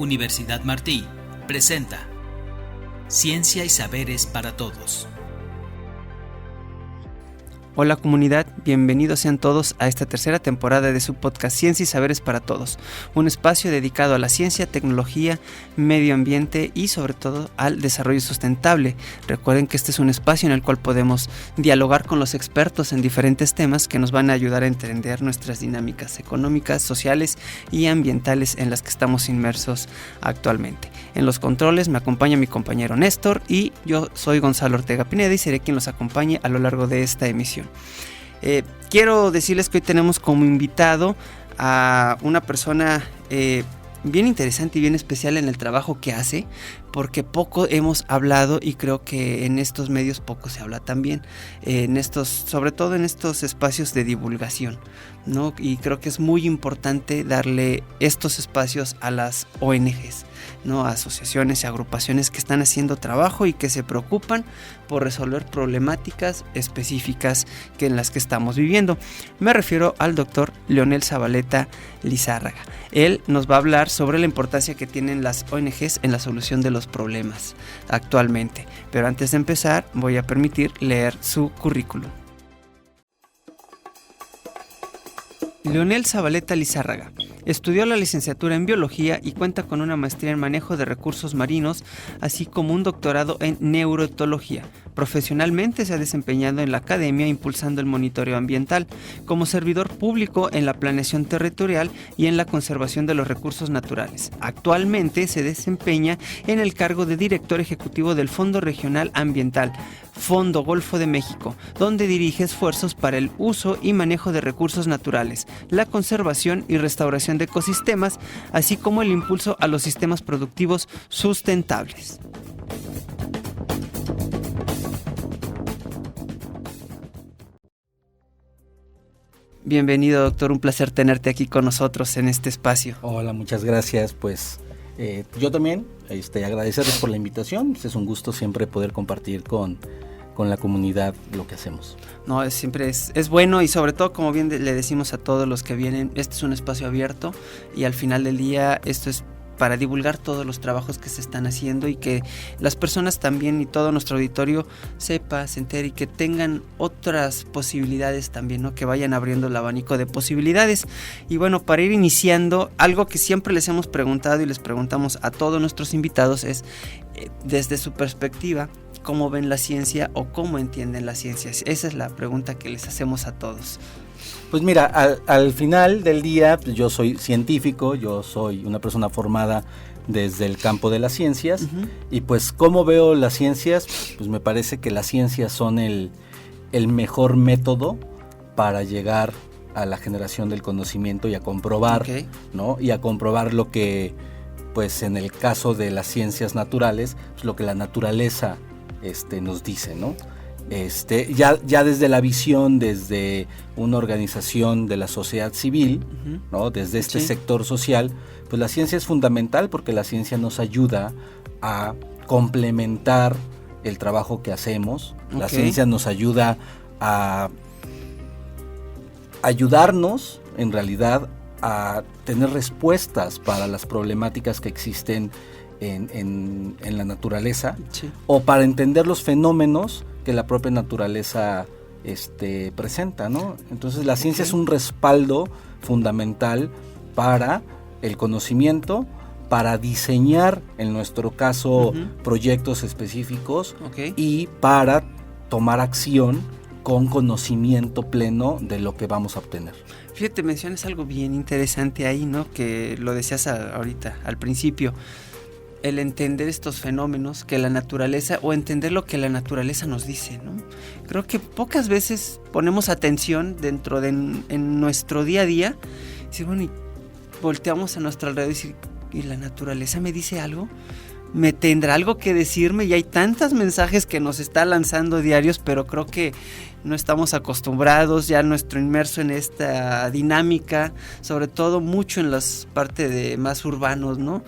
Universidad Martí presenta Ciencia y Saberes para Todos. Hola comunidad, bienvenidos sean todos a esta tercera temporada de su podcast Ciencia y Saberes para Todos, un espacio dedicado a la ciencia, tecnología, medio ambiente y sobre todo al desarrollo sustentable. Recuerden que este es un espacio en el cual podemos dialogar con los expertos en diferentes temas que nos van a ayudar a entender nuestras dinámicas económicas, sociales y ambientales en las que estamos inmersos actualmente. En los controles me acompaña mi compañero Néstor y yo soy Gonzalo Ortega Pineda y seré quien los acompañe a lo largo de esta emisión. Quiero decirles que hoy tenemos como invitado a una persona bien interesante y bien especial en el trabajo que hace, porque poco hemos hablado y creo que en estos medios poco se habla también, sobre todo en estos espacios de divulgación, ¿no? Y creo que es muy importante darle estos espacios a las ONGs, ¿no? A asociaciones y agrupaciones que están haciendo trabajo y que se preocupan por resolver problemáticas específicas en las que estamos viviendo. Me refiero al doctor Leonel Zabaleta Lizárraga. Él nos va a hablar sobre la importancia que tienen las ONGs en la solución de los problemas actualmente. Pero antes de empezar, voy a permitir leer su currículum. Leonel Zabaleta Lizárraga estudió la licenciatura en Biología y cuenta con una maestría en Manejo de Recursos Marinos, así como un doctorado en Neuroetología. Profesionalmente se ha desempeñado en la academia impulsando el monitoreo ambiental, como servidor público en la planeación territorial y en la conservación de los recursos naturales. Actualmente se desempeña en el cargo de director ejecutivo del Fondo Regional Ambiental, Fondo Golfo de México, donde dirige esfuerzos para el uso y manejo de recursos naturales, la conservación y restauración de ecosistemas, así como el impulso a los sistemas productivos sustentables. Bienvenido, doctor, un placer tenerte aquí con nosotros en este espacio. Hola, muchas gracias. Pues yo también agradecerles por la invitación. Es un gusto siempre poder compartir con la comunidad lo que hacemos. No, siempre es bueno y sobre todo, como bien le decimos a todos los que vienen, este es un espacio abierto y al final del día esto es para divulgar todos los trabajos que se están haciendo y que las personas también y todo nuestro auditorio se entere y que tengan otras posibilidades también, ¿no? Que vayan abriendo el abanico de posibilidades. Y bueno, para ir iniciando, algo que siempre les hemos preguntado y les preguntamos a todos nuestros invitados es, desde su perspectiva, ¿cómo ven la ciencia o cómo entienden la ciencia? Esa es la pregunta que les hacemos a todos. Pues mira, al final del día, pues yo soy científico, yo soy una persona formada desde el campo de las ciencias, y pues ¿cómo veo las ciencias? Pues me parece que las ciencias son el mejor método para llegar a la generación del conocimiento y a comprobar, ¿no? Y a comprobar lo que, pues en el caso de las ciencias naturales, pues lo que la naturaleza nos dice, ¿no? Ya desde la visión, desde una organización de la sociedad civil, ¿no? Desde este sector social, pues la ciencia es fundamental porque la ciencia nos ayuda a complementar el trabajo que hacemos. La ciencia nos ayuda a ayudarnos, en realidad, a tener respuestas para las problemáticas que existen en la naturaleza, o para entender los fenómenos que la propia naturaleza presenta, ¿no? Entonces la ciencia es un respaldo fundamental para el conocimiento, para diseñar, en nuestro caso, proyectos específicos, y para tomar acción con conocimiento pleno de lo que vamos a obtener. Fíjate, mencionas algo bien interesante ahí, ¿no? Que lo decías ahorita, al principio. El entender estos fenómenos que la naturaleza, o entender lo que la naturaleza nos dice, ¿no? Creo que pocas veces ponemos atención dentro en nuestro día a día, y bueno, y volteamos a nuestro alrededor y decir, ¿y la naturaleza me dice algo? ¿Me tendrá algo que decirme? Y hay tantos mensajes que nos está lanzando diarios, pero creo que no estamos acostumbrados ya nuestro inmerso en esta dinámica, sobre todo mucho en las partes de más urbanos, ¿no?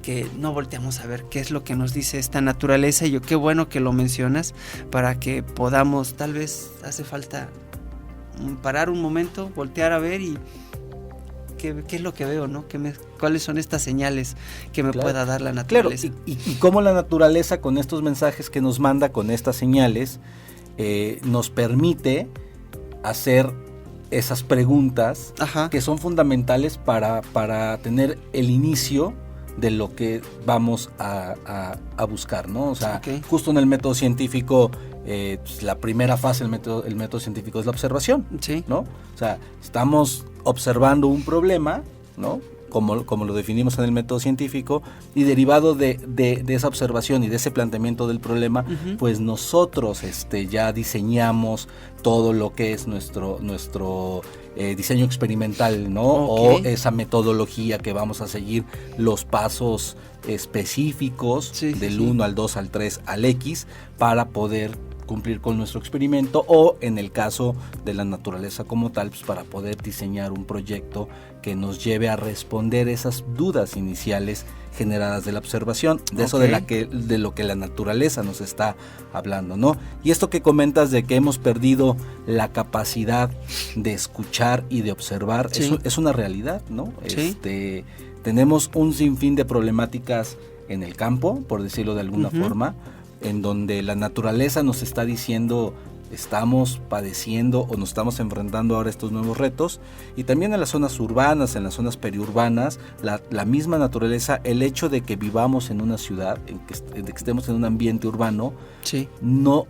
Que no volteamos a ver qué es lo que nos dice esta naturaleza. Y yo, qué bueno que lo mencionas, para que podamos, tal vez hace falta parar un momento, voltear a ver y qué es lo que veo, ¿no? ¿Cuáles son estas señales que me pueda dar la naturaleza? Claro, y cómo la naturaleza con estos mensajes que nos manda, con estas señales, nos permite hacer esas preguntas que son fundamentales para tener el inicio de lo que vamos a buscar, ¿no? O sea, justo en el método científico, pues la primera fase del método científico es la observación, ¿no? O sea, estamos observando un problema, ¿no? Como lo definimos en el método científico, y derivado de esa observación y de ese planteamiento del problema, pues nosotros ya diseñamos todo lo que es nuestro diseño experimental, ¿no? O esa metodología que vamos a seguir, los pasos específicos del 1 al 2 al 3 al X para poder cumplir con nuestro experimento, o en el caso de la naturaleza como tal, pues para poder diseñar un proyecto que nos lleve a responder esas dudas iniciales generadas de la observación, de eso de lo que la naturaleza nos está hablando, ¿no? Y esto que comentas de que hemos perdido la capacidad de escuchar y de observar, es una realidad, ¿no? Tenemos un sinfín de problemáticas en el campo, por decirlo de alguna forma, en donde la naturaleza nos está diciendo estamos padeciendo o nos estamos enfrentando ahora a estos nuevos retos, y también en las zonas urbanas, en las zonas periurbanas, la misma naturaleza, el hecho de que vivamos en una ciudad, de que estemos en un ambiente urbano, no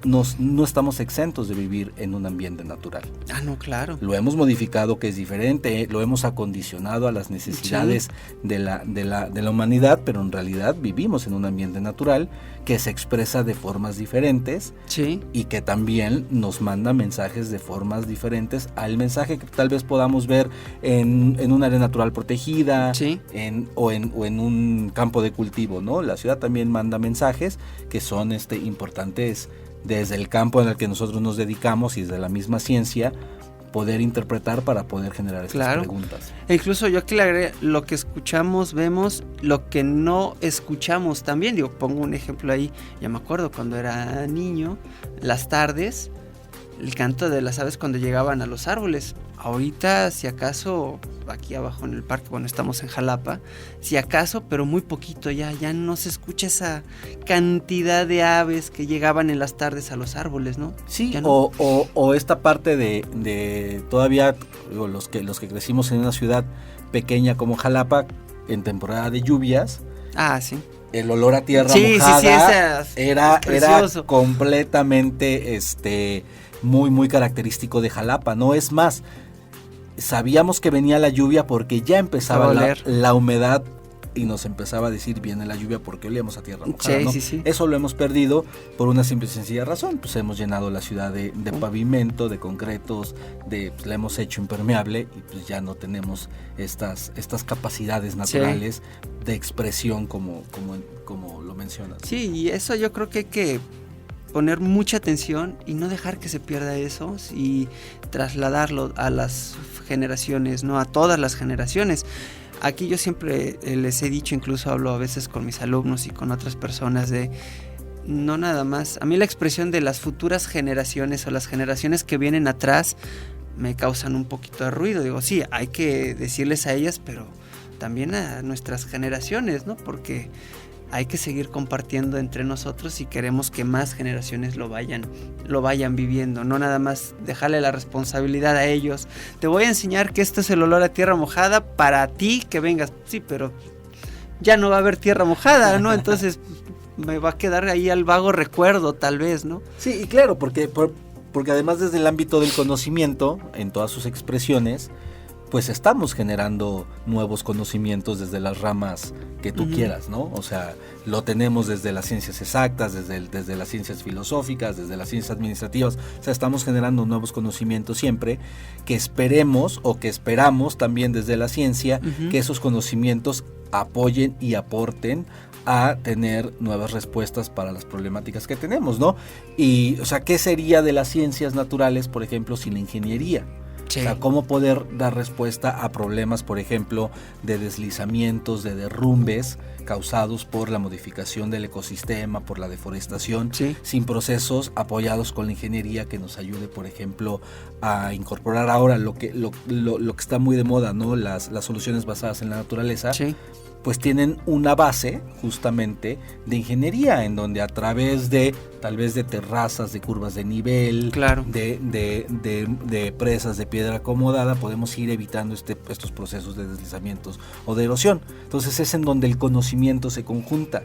estamos exentos de vivir en un ambiente natural. No, claro. Lo hemos modificado, que es diferente, lo hemos acondicionado a las necesidades de la humanidad, pero en realidad vivimos en un ambiente natural que se expresa de formas diferentes y que también nos manda mensajes de formas diferentes al mensaje que tal vez podamos ver en un área natural protegida o en un campo de cultivo, ¿no? La ciudad también manda mensajes que son importantes desde el campo en el que nosotros nos dedicamos y desde la misma ciencia poder interpretar para poder generar estas preguntas. E incluso yo aquí le agregué lo que escuchamos, vemos, lo que no escuchamos también. Digo, pongo un ejemplo ahí, ya me acuerdo cuando era niño, las tardes, el canto de las aves cuando llegaban a los árboles. Ahorita, si acaso, aquí abajo en el parque, bueno, estamos en Jalapa, si acaso, pero muy poquito, ya no se escucha esa cantidad de aves que llegaban en las tardes a los árboles, ¿no? Sí, no. o esta parte de todavía, digo, los que crecimos en una ciudad pequeña como Jalapa, en temporada de lluvias. El olor a tierra mojada era completamente muy muy característico de Jalapa, ¿no? Es más, sabíamos que venía la lluvia porque ya empezaba la humedad y nos empezaba a decir viene la lluvia porque olíamos a tierra mojada, ¿no? Eso lo hemos perdido por una simple y sencilla razón, pues hemos llenado la ciudad de pavimento, de concretos, pues la hemos hecho impermeable y pues ya no tenemos estas capacidades naturales de expresión como lo mencionas. Sí, y eso yo creo que hay que poner mucha atención y no dejar que se pierda eso y trasladarlo a las generaciones, no a todas las generaciones. Aquí yo siempre les he dicho, incluso hablo a veces con mis alumnos y con otras personas de no nada más, a mí la expresión de las futuras generaciones o las generaciones que vienen atrás me causan un poquito de ruido. Digo, sí, hay que decirles a ellas, pero también a nuestras generaciones, ¿no? Porque hay que seguir compartiendo entre nosotros si queremos que más generaciones lo vayan viviendo, no nada más dejarle la responsabilidad a ellos. Te voy a enseñar que esto es el olor a tierra mojada para ti que vengas. Sí, pero ya no va a haber tierra mojada, ¿no? Entonces me va a quedar ahí al vago recuerdo, tal vez, ¿no? Sí, y claro, porque además desde el ámbito del conocimiento, en todas sus expresiones, pues estamos generando nuevos conocimientos desde las ramas que tú quieras, ¿no? O sea, lo tenemos desde las ciencias exactas, desde las ciencias filosóficas, desde las ciencias administrativas. O sea, estamos generando nuevos conocimientos siempre, que esperemos o que esperamos también desde la ciencia que esos conocimientos apoyen y aporten a tener nuevas respuestas para las problemáticas que tenemos, ¿no? Y, o sea, ¿qué sería de las ciencias naturales, por ejemplo, sin la ingeniería? Sí. O sea, cómo poder dar respuesta a problemas, por ejemplo, de deslizamientos, de derrumbes causados por la modificación del ecosistema, por la deforestación, Sí. sin procesos apoyados con la ingeniería que nos ayude, por ejemplo, a incorporar ahora lo que está muy de moda, ¿no? Las soluciones basadas en la naturaleza. Sí. Pues tienen una base justamente de ingeniería, en donde a través de tal vez de terrazas, de curvas de nivel, Claro. de presas de piedra acomodada, podemos ir evitando estos procesos de deslizamientos o de erosión. Entonces es en donde el conocimiento se conjunta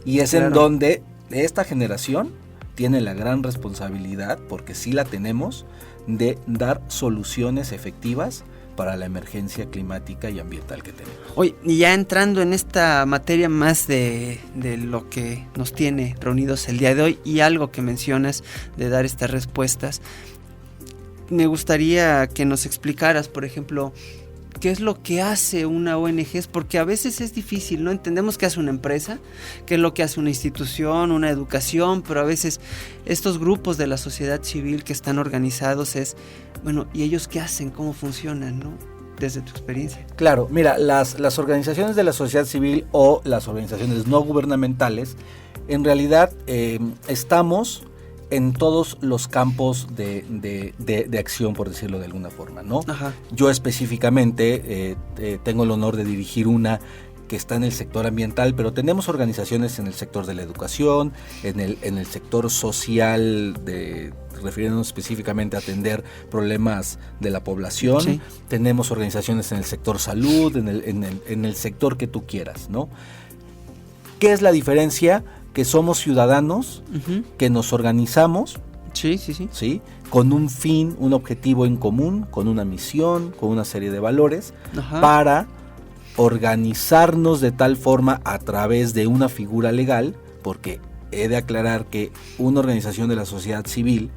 y es Claro. en donde esta generación tiene la gran responsabilidad, porque sí la tenemos, de dar soluciones efectivas para la emergencia climática y ambiental que tenemos. Oye, y ya entrando en esta materia más de lo que nos tiene reunidos el día de hoy y algo que mencionas de dar estas respuestas, me gustaría que nos explicaras, por ejemplo, qué es lo que hace una ONG, porque a veces es difícil, ¿no? Entendemos qué hace una empresa, qué es lo que hace una institución, una educación, pero a veces estos grupos de la sociedad civil que están organizados es, bueno, ¿y ellos qué hacen? ¿Cómo funcionan, no? Desde tu experiencia. Claro, mira, las organizaciones de la sociedad civil o las organizaciones no gubernamentales, en realidad estamos en todos los campos de acción, por decirlo de alguna forma, ¿no? Ajá. Yo específicamente tengo el honor de dirigir una que está en el sector ambiental, pero tenemos organizaciones en el sector de la educación, en el sector social, refiriéndonos específicamente a atender problemas de la población. Sí. Tenemos organizaciones en el sector salud, en el sector que tú quieras, ¿no? ¿Qué es la diferencia? Que somos ciudadanos, Uh-huh. que nos organizamos, Sí, sí, sí. ¿sí? Con un fin, un objetivo en común, con una misión, con una serie de valores, Ajá. para organizarnos de tal forma a través de una figura legal, porque he de aclarar que una organización de la sociedad civil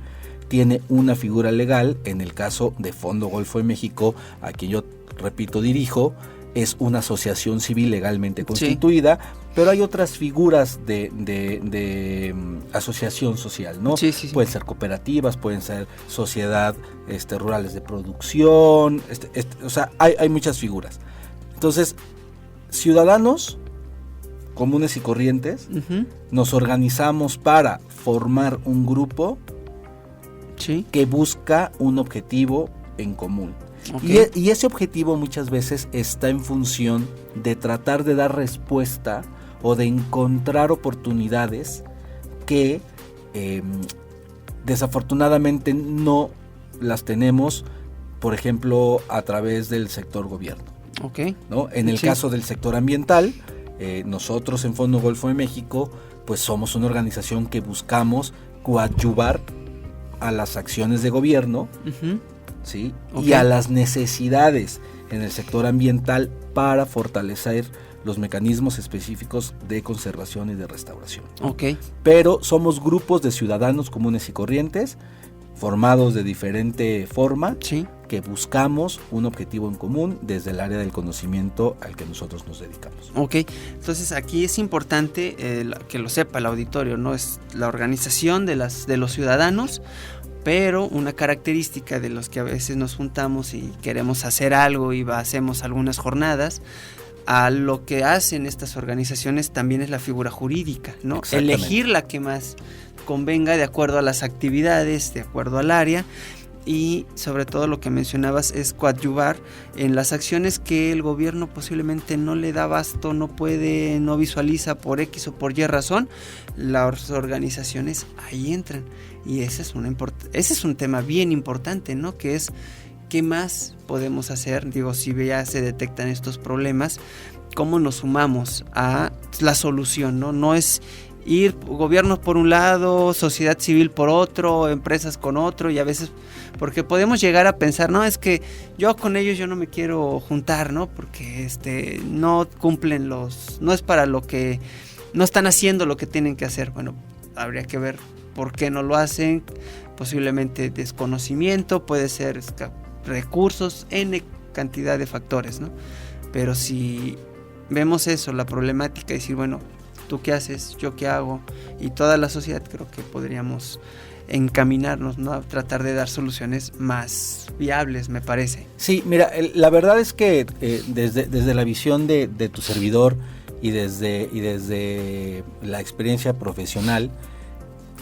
tiene una figura legal. En el caso de Fondo Golfo de México, a quien yo, repito, dirijo, es una asociación civil legalmente constituida, sí. Pero hay otras figuras de asociación social, ¿no? Sí, sí, sí. Pueden ser cooperativas, pueden ser sociedad rurales de producción, o sea, hay muchas figuras. Entonces, ciudadanos comunes y corrientes, Uh-huh. nos organizamos para formar un grupo, Sí. que busca un objetivo en común. Okay. Y ese objetivo muchas veces está en función de tratar de dar respuesta o de encontrar oportunidades que desafortunadamente no las tenemos, por ejemplo, a través del sector gobierno. Okay. ¿No? En el caso del sector ambiental, nosotros en Fondo Golfo de México, pues somos una organización que buscamos coadyuvar a las acciones de gobierno, Uh-huh. ¿sí? Okay. Y a las necesidades en el sector ambiental para fortalecer los mecanismos específicos de conservación y de restauración. Okay. Pero somos grupos de ciudadanos comunes y corrientes, formados de diferente forma, Sí. que buscamos un objetivo en común desde el área del conocimiento al que nosotros nos dedicamos. Ok, entonces aquí es importante que lo sepa el auditorio, ¿no? Es la organización de los ciudadanos, pero una característica de los que a veces nos juntamos y queremos hacer algo y hacemos algunas jornadas, a lo que hacen estas organizaciones también es la figura jurídica, ¿no? Elegir la que más convenga de acuerdo a las actividades, de acuerdo al área. Y sobre todo lo que mencionabas es coadyuvar en las acciones que el gobierno posiblemente no le da abasto, no puede, no visualiza por X o por Y razón. Las organizaciones ahí entran y ese es un tema bien importante, ¿no? Que es ¿qué más podemos hacer? Digo, si ya se detectan estos problemas, ¿cómo nos sumamos a la solución? No es ir gobiernos por un lado, sociedad civil por otro, empresas con otro, y a veces porque podemos llegar a pensar, no, es que yo con ellos yo no me quiero juntar, ¿no? Porque no cumplen no es para lo que, no están haciendo lo que tienen que hacer. Bueno, habría que ver por qué no lo hacen, posiblemente desconocimiento, puede ser recursos, N cantidad de factores, ¿no? Pero si vemos eso, la problemática, y decir, bueno, ¿tú qué haces? ¿Yo qué hago? Y toda la sociedad, creo que podríamos encaminarnos, ¿no? A tratar de dar soluciones más viables, me parece. Sí, mira, la verdad es que desde la visión de tu servidor y desde la experiencia profesional,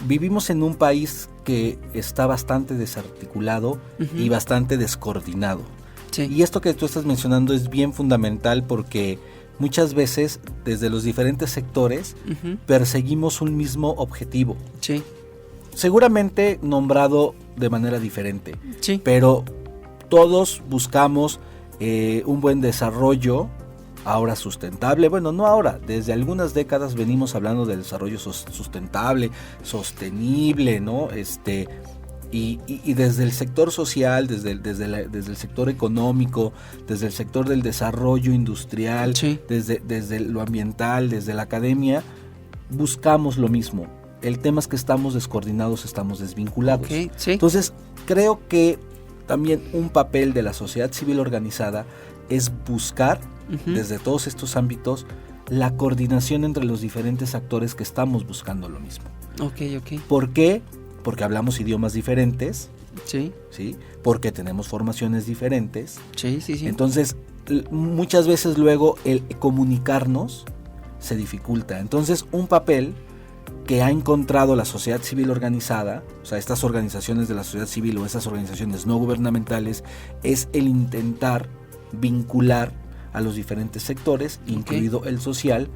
vivimos en un país que está bastante desarticulado y bastante descoordinado. Sí. Y esto que tú estás mencionando es bien fundamental porque muchas veces desde los diferentes sectores perseguimos un mismo objetivo. Sí. Seguramente nombrado de manera diferente. Sí. Pero todos buscamos un buen desarrollo, ahora sustentable. Bueno, no ahora, desde algunas décadas venimos hablando del desarrollo sustentable, sostenible, ¿no? Y desde el sector social, desde el sector económico, desde el sector del desarrollo industrial, sí. desde lo ambiental, desde la academia, buscamos lo mismo. El tema es que estamos descoordinados, estamos desvinculados. Okay, sí. Entonces, creo que también un papel de la sociedad civil organizada es buscar, desde todos estos ámbitos, la coordinación entre los diferentes actores que estamos buscando lo mismo. Ok. ¿Por qué? Porque hablamos idiomas diferentes. Sí. ¿Sí? Porque tenemos formaciones diferentes. Sí. Entonces, muchas veces luego el comunicarnos se dificulta. Entonces, un papel que ha encontrado la sociedad civil organizada, o sea, estas organizaciones de la sociedad civil o esas organizaciones no gubernamentales, es el intentar vincular a los diferentes sectores, incluido el social,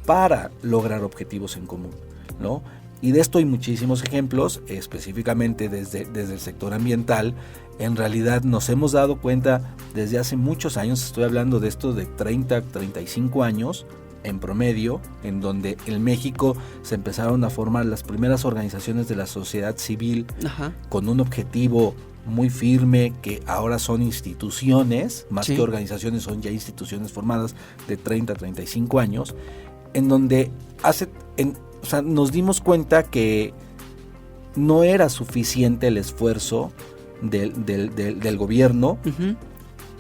para lograr objetivos en común, ¿no? Y de esto hay muchísimos ejemplos, específicamente desde el sector ambiental. En realidad nos hemos dado cuenta desde hace muchos años, estoy hablando de esto de 30, 35 años en promedio, en donde en México se empezaron a formar las primeras organizaciones de la sociedad civil con un objetivo muy firme, que ahora son instituciones, más que organizaciones, son ya instituciones formadas de 30 a 35 años, en donde nos dimos cuenta que no era suficiente el esfuerzo del gobierno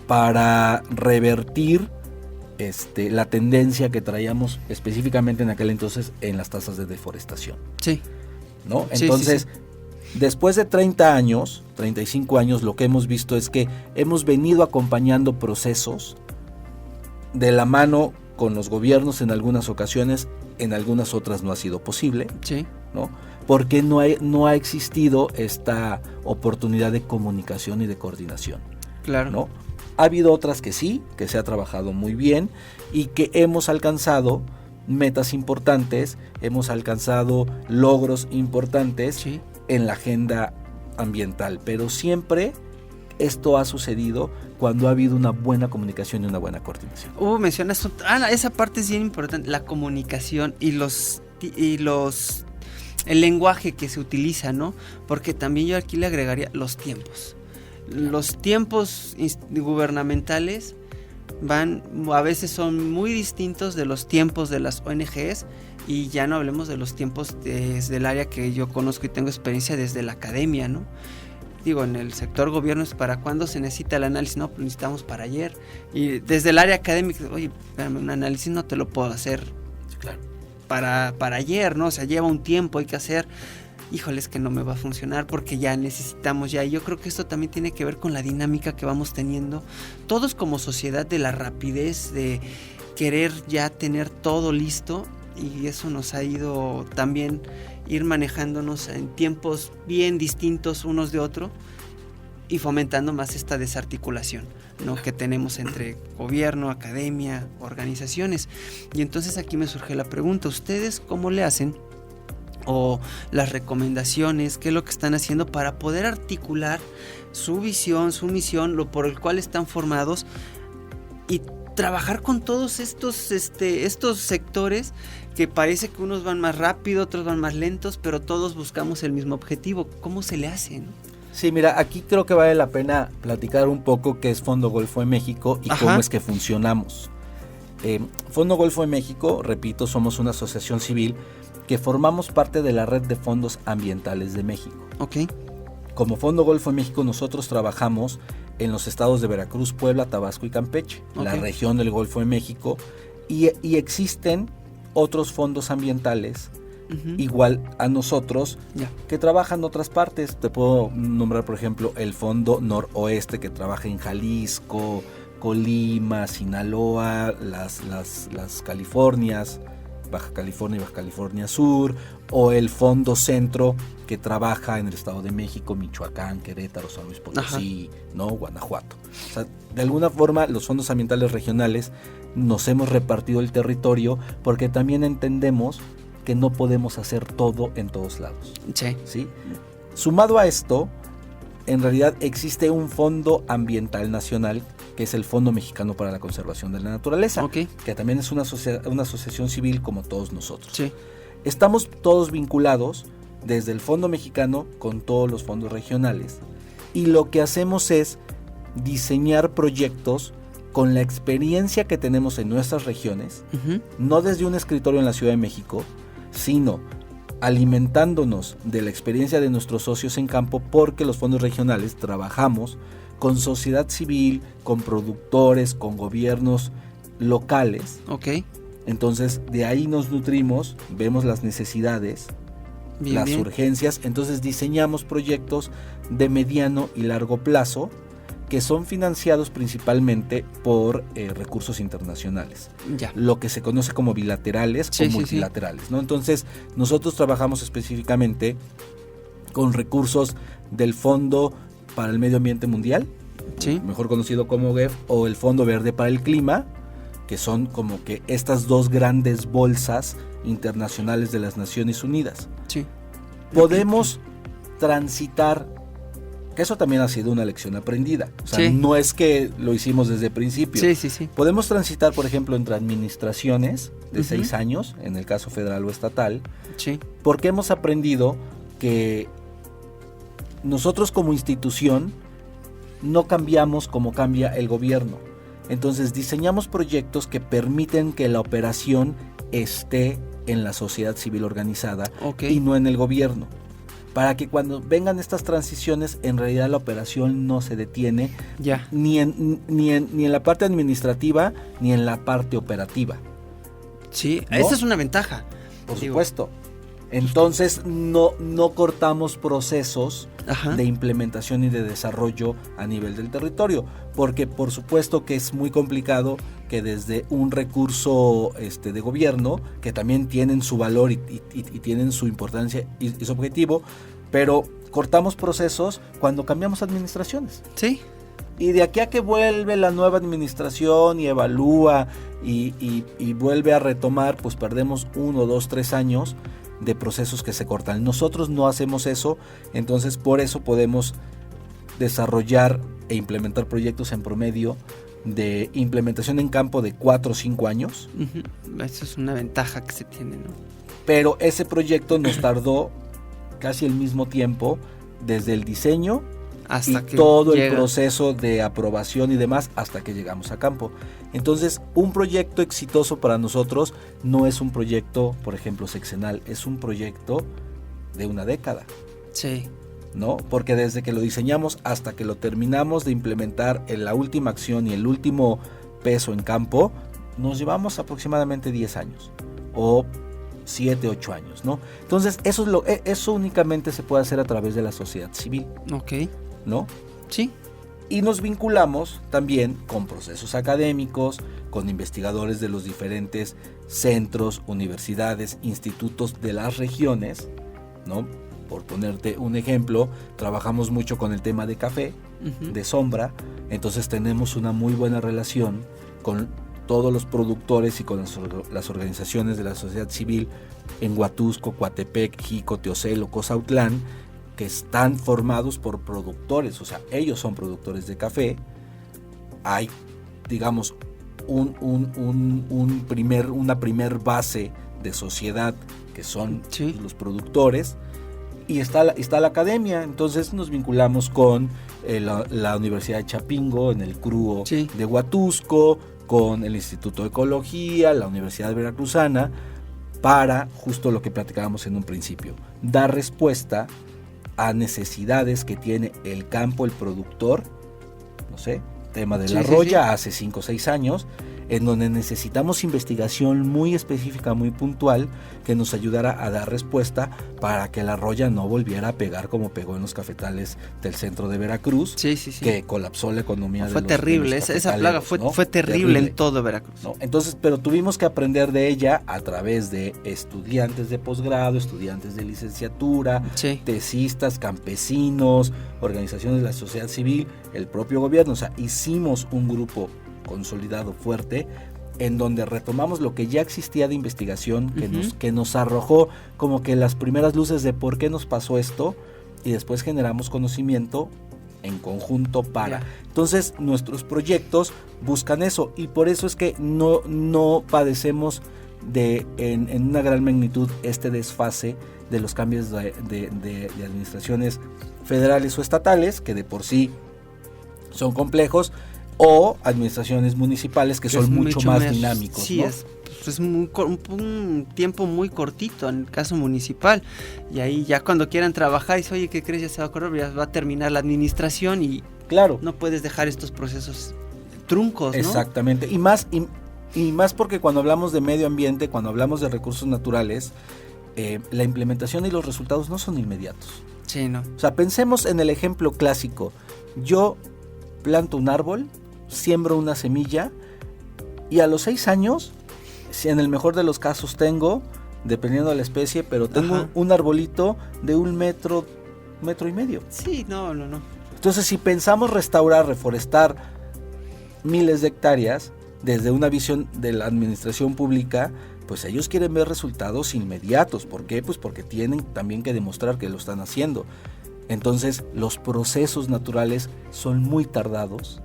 para revertir la tendencia que traíamos específicamente en aquel entonces en las tasas de deforestación. Sí. ¿No? Entonces, después de 30 años, 35 años, lo que hemos visto es que hemos venido acompañando procesos de la mano con los gobiernos en algunas ocasiones, en algunas otras no ha sido posible, ¿no? Porque no ha existido esta oportunidad de comunicación y de coordinación. Claro. ¿No? Ha habido otras que sí, que se ha trabajado muy bien y que hemos alcanzado metas importantes, hemos alcanzado logros importantes en la agenda ambiental, pero siempre esto ha sucedido cuando ha habido una buena comunicación y una buena coordinación. Mencionas, esa parte es bien importante, la comunicación y el lenguaje que se utiliza, ¿no? Porque también yo aquí le agregaría los tiempos. Los tiempos gubernamentales a veces son muy distintos de los tiempos de las ONGs, y ya no hablemos de los tiempos desde el área que yo conozco y tengo experiencia desde la academia, ¿no? Digo, en el sector gobierno es para cuándo se necesita el análisis, no, pues necesitamos para ayer. Y desde el área académica, oye, espérame, un análisis no te lo puedo hacer para ayer, ¿no? O sea, lleva un tiempo, hay que hacer. Híjole, es que no me va a funcionar porque ya necesitamos ya. Y yo creo que esto también tiene que ver con la dinámica que vamos teniendo todos como sociedad, de la rapidez de querer ya tener todo listo, y eso nos ha ido también ir manejándonos en tiempos bien distintos unos de otro y fomentando más esta desarticulación, ¿no? Que tenemos entre gobierno, academia, organizaciones. Y entonces aquí me surge la pregunta, ¿ustedes cómo le hacen? O las recomendaciones, qué es lo que están haciendo para poder articular su visión, su misión, lo por el cual están formados, y trabajar con todos estos sectores que parece que unos van más rápido, otros van más lentos, pero todos buscamos el mismo objetivo. ¿Cómo se le hace, no? Sí, mira, aquí creo que vale la pena platicar un poco qué es Fondo Golfo de México y cómo es que funcionamos. Fondo Golfo de México, repito, somos una asociación civil que formamos parte de la Red de Fondos Ambientales de México. Como Fondo Golfo de México, nosotros trabajamos en los estados de Veracruz, Puebla, Tabasco y Campeche, la región del Golfo de México, y existen otros fondos ambientales igual a nosotros, que trabajan en otras partes. Te puedo nombrar, por ejemplo, el Fondo Noroeste, que trabaja en Jalisco, Colima, Sinaloa, las Californias, Baja California y Baja California Sur, o el Fondo Centro, que trabaja en el Estado de México, Michoacán, Querétaro, San Luis Potosí, ¿no? Guanajuato. O sea, de alguna forma, los fondos ambientales regionales nos hemos repartido el territorio porque también entendemos que no podemos hacer todo en todos lados. ¿Sí? Sumado a esto, en realidad existe un Fondo Ambiental Nacional, que es el Fondo Mexicano para la Conservación de la Naturaleza, que también es una asociación civil como todos nosotros. Estamos todos vinculados desde el Fondo Mexicano con todos los fondos regionales, y lo que hacemos es diseñar proyectos con la experiencia que tenemos en nuestras regiones, no desde un escritorio en la Ciudad de México, sino alimentándonos de la experiencia de nuestros socios en campo, porque los fondos regionales trabajamos con sociedad civil, con productores, con gobiernos locales. Entonces, de ahí nos nutrimos, vemos las necesidades, las urgencias, entonces diseñamos proyectos de mediano y largo plazo que son financiados principalmente por recursos internacionales. Lo que se conoce como bilaterales o multilaterales, ¿no? Entonces, nosotros trabajamos específicamente con recursos del Fondo para el Medio Ambiente Mundial, mejor conocido como GEF, o el Fondo Verde para el Clima, que son como que estas dos grandes bolsas internacionales de las Naciones Unidas. Podemos transitar, que eso también ha sido una lección aprendida. O sea, no es que lo hicimos desde el principio. Podemos transitar, por ejemplo, entre administraciones de 6 años, en el caso federal o estatal, porque hemos aprendido que nosotros como institución no cambiamos como cambia el gobierno. Entonces diseñamos proyectos que permiten que la operación esté en la sociedad civil organizada y no en el gobierno, para que cuando vengan estas transiciones, en realidad la operación no se detiene ni en la parte administrativa ni en la parte operativa. ¿No? Esa es una ventaja. Por supuesto. Entonces no cortamos procesos de implementación y de desarrollo a nivel del territorio, porque por supuesto que es muy complicado que desde un recurso de gobierno, que también tienen su valor y tienen su importancia y su objetivo, pero cortamos procesos cuando cambiamos administraciones. Y de aquí a que vuelve la nueva administración y evalúa y vuelve a retomar, pues perdemos 1, 2, 3 años de procesos que se cortan. Nosotros no hacemos eso, entonces por eso podemos desarrollar e implementar proyectos en promedio de implementación en campo de 4 o 5 años. Eso es una ventaja que se tiene, ¿no? Pero ese proyecto nos tardó casi el mismo tiempo desde el diseño hasta que todo el proceso de aprobación y demás hasta que llegamos a campo. Entonces, un proyecto exitoso para nosotros no es un proyecto, por ejemplo, sexenal, es un proyecto de una década. ¿No? Porque desde que lo diseñamos hasta que lo terminamos de implementar en la última acción y el último peso en campo, nos llevamos aproximadamente 10 años o 7, 8 años, ¿no? Entonces, eso únicamente se puede hacer a través de la sociedad civil. ¿No? Y nos vinculamos también con procesos académicos, con investigadores de los diferentes centros, universidades, institutos de las regiones, ¿no? Por ponerte un ejemplo, trabajamos mucho con el tema de café, de sombra, entonces tenemos una muy buena relación con todos los productores y con las organizaciones de la sociedad civil en Huatusco, Coatepec, Jico, Teocelo, Cozautlán, que están formados por productores, o sea, ellos son productores de café. Hay, digamos, una primer base de sociedad que son los productores, y está la academia. Entonces nos vinculamos con la Universidad de Chapingo, en el CRUO de Huatusco, con el Instituto de Ecología, la Universidad Veracruzana, para justo lo que platicábamos en un principio, dar respuesta a necesidades que tiene el campo, el productor, no sé, tema de la roya hace 5 o 6 años, en donde necesitamos investigación muy específica, muy puntual, que nos ayudara a dar respuesta para que la roya no volviera a pegar como pegó en los cafetales del centro de Veracruz, sí. que colapsó la economía fue terrible, esa plaga fue terrible en todo Veracruz. ¿No? Entonces, pero tuvimos que aprender de ella a través de estudiantes de posgrado, estudiantes de licenciatura, tesistas, campesinos, organizaciones de la sociedad civil, el propio gobierno. O sea, hicimos un grupo consolidado fuerte en donde retomamos lo que ya existía de investigación, que nos arrojó como que las primeras luces de por qué nos pasó esto, y después generamos conocimiento en conjunto para. Entonces nuestros proyectos buscan eso, y por eso es que no padecemos en una gran magnitud este desfase de los cambios de administraciones federales o estatales, que de por sí son complejos, o administraciones municipales que son mucho más dinámicos. Sí, ¿no? Es un tiempo muy cortito en el caso municipal, y ahí ya cuando quieran trabajar dice, oye, ¿qué crees? Ya se va a correr, ya va a terminar la administración y claro, no puedes dejar estos procesos truncos, ¿no? Exactamente, y más porque cuando hablamos de medio ambiente, cuando hablamos de recursos naturales, la implementación y los resultados no son inmediatos. Sí, no. O sea, pensemos en el ejemplo clásico. Yo planto un árbol, siembro una semilla, y a los 6 años, si en el mejor de los casos tengo, dependiendo de la especie, pero tengo un arbolito de 1 metro, 1,5 metros. Sí, no. Entonces, si pensamos restaurar, reforestar miles de hectáreas, desde una visión de la administración pública, pues ellos quieren ver resultados inmediatos. ¿Por qué? Pues porque tienen también que demostrar que lo están haciendo. Entonces, los procesos naturales son muy tardados,